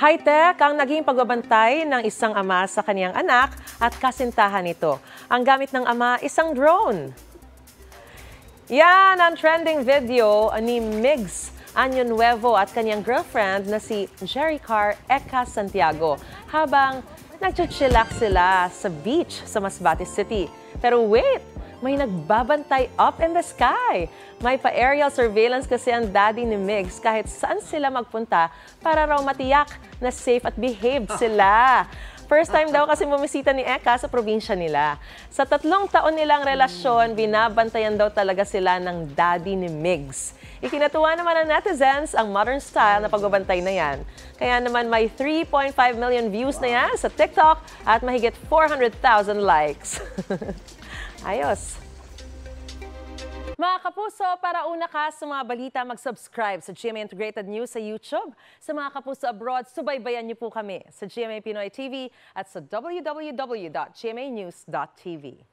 High-tech ang naging pagbabantay ng isang ama sa kaniyang anak at kasintahan nito. Ang gamit ng ama, isang drone. Yan ang trending video ni Migs Año Nuevo at kanyang girlfriend na si Jericar Eka Santiago habang nagchuchilak sila sa beach sa Masbate City. Pero wait! May nagbabantay up in the sky. May pa-aerial surveillance kasi ang daddy ni Migs kahit saan sila magpunta para raw matiyak na safe at behaved sila. First time daw kasi bumisita ni Eka sa probinsya nila. Sa 3 taon nilang relasyon, binabantayan daw talaga sila ng daddy ni Migs. Ikinatuwa naman ng netizens ang modern style na pagbabantay na yan. Kaya naman may 3.5 million views na yan sa TikTok at mahigit 400,000 likes. Ayos! Mga kapuso, para una ka sa mga balita, mag-subscribe sa GMA Integrated News sa YouTube. Sa mga kapuso abroad, subaybayan niyo po kami sa GMA Pinoy TV at sa www.gmanews.tv.